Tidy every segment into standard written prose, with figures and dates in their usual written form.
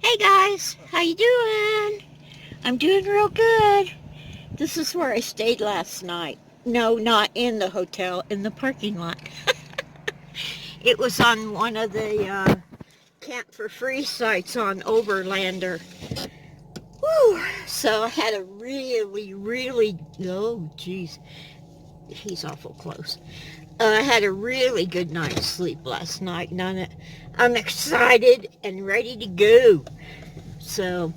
Hey guys, how you doing? I'm doing real good. This is where I stayed last night. No, not in the hotel, in the parking lot. It was on one of the Camp for Free sites on Overlander. Whew. So I had a oh geez, he's awful close. I had a really good night's sleep last night, and I'm excited and ready to go. So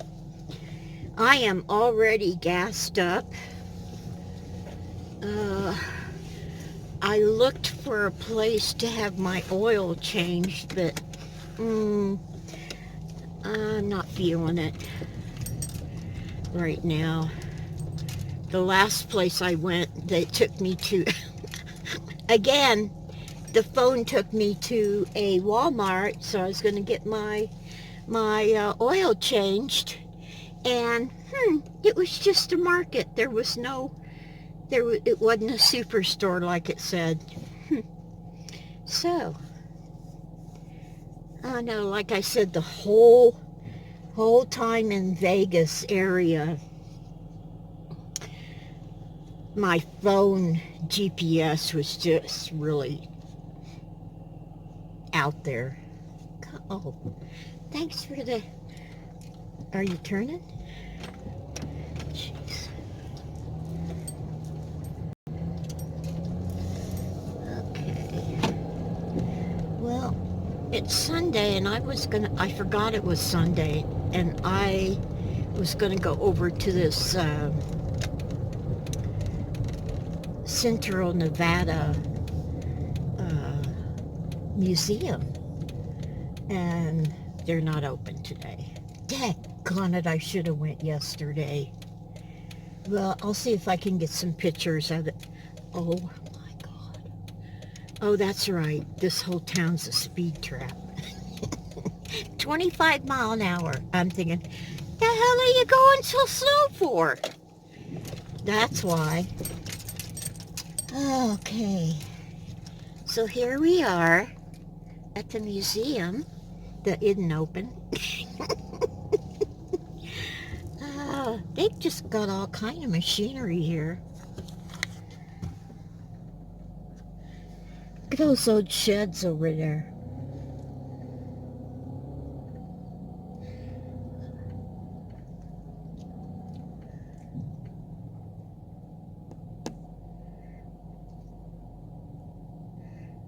I am already gassed up. Uh, I looked for a place to have my oil changed, but I'm not feeling it right now. The last place I went, they took me to, again, the phone took me to a Walmart, so I was going to get my oil changed, and it was just a market. There was no, it wasn't a superstore like it said. So, I know, like I said, the whole time in Vegas area, my phone GPS was just really out there. Oh, thanks for the... Are you turning? Jeez. Okay. Well, it's Sunday, and I forgot it was Sunday, and I was gonna go over to this Central Nevada museum, and they're not open today. Daggone it, I should have went yesterday. Well, I'll see if I can get some pictures of it. Oh my God. Oh, that's right. This whole town's a speed trap. 25 mile an hour. I'm thinking, the hell are you going so slow for? That's why. Okay. So here we are at the museum that isn't open. They've just got all kind of machinery here. Look at those old sheds over there.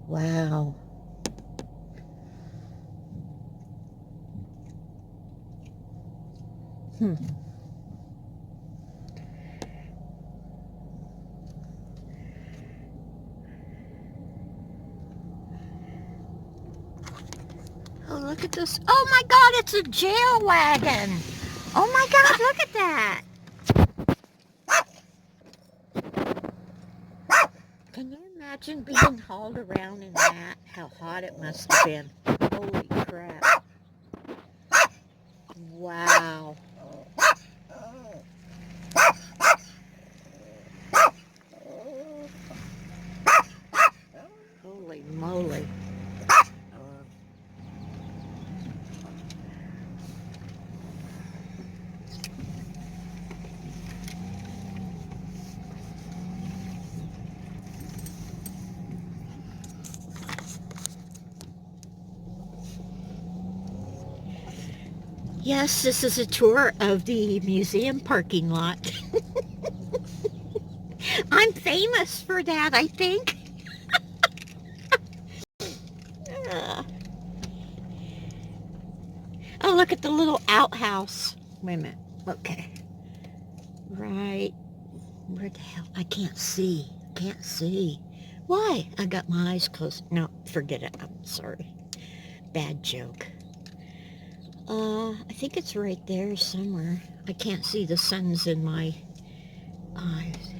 Wow. Oh, look at this. Oh my God, it's a jail wagon. Oh my God, look at that. Can you imagine being hauled around in that? How hot it must have been. Holy crap. Wow. Holy moly. Yes, this is a tour of the museum parking lot. I'm famous for that, I think. Oh, look at the little outhouse. Wait a minute. Okay. Right. Where the hell? I can't see. Can't see. Why? I got my eyes closed. No, forget it. I'm sorry. Bad joke. I think it's right there somewhere. I can't see. The sun's in my eyes.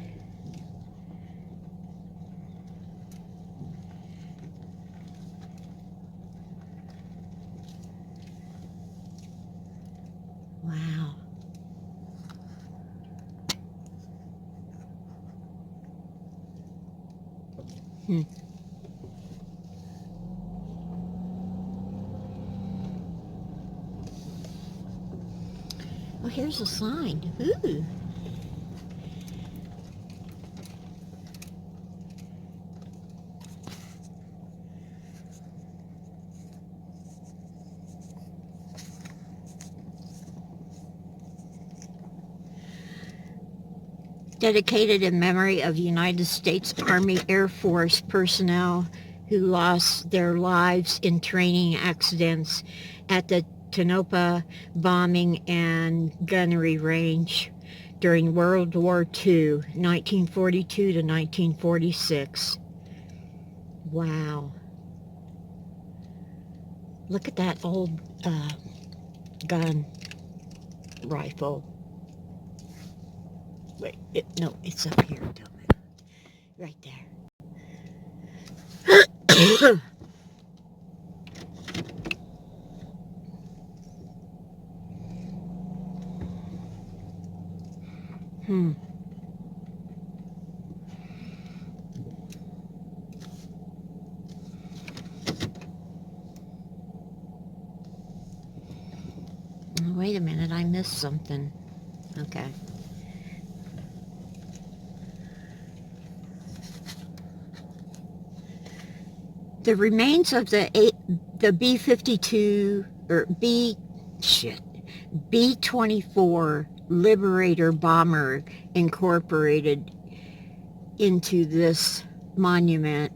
Wow. Oh, here's a sign. Ooh. Dedicated in memory of United States Army Air Force personnel who lost their lives in training accidents at the Tanopha bombing and gunnery range during World War II, 1942 to 1946. Wow. Look at that old gun rifle. Wait, no, it's up here. Don't move. Right there. Wait a minute, I missed something. Okay. The remains of the B-52 or B-24 Liberator bomber incorporated into this monument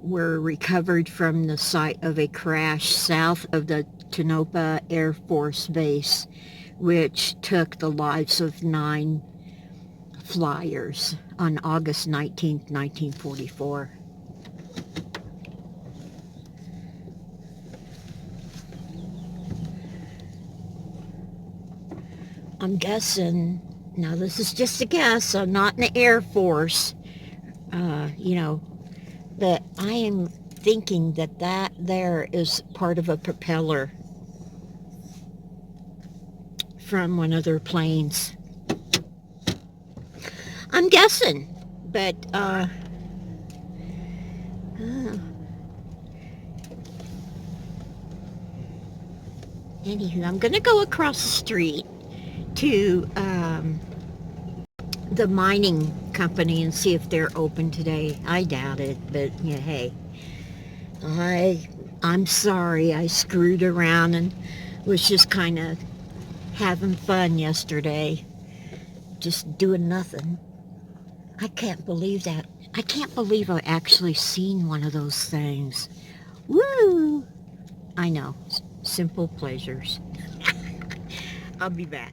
were recovered from the site of a crash south of the Tanopha Air Force Base, which took the lives of 9 flyers on August 19, 1944. I'm guessing, now this is just a guess, I'm not in the Air Force, but I am thinking that there is part of a propeller from one of their planes. I'm guessing, but, anywho, I'm going to go across the street to the mining company and see if they're open today. I doubt it, but yeah, hey, I'm sorry I screwed around and was just kind of having fun yesterday, just doing nothing. I can't believe that. I can't believe I actually seen one of those things. Woo! I know, simple pleasures. I'll be back.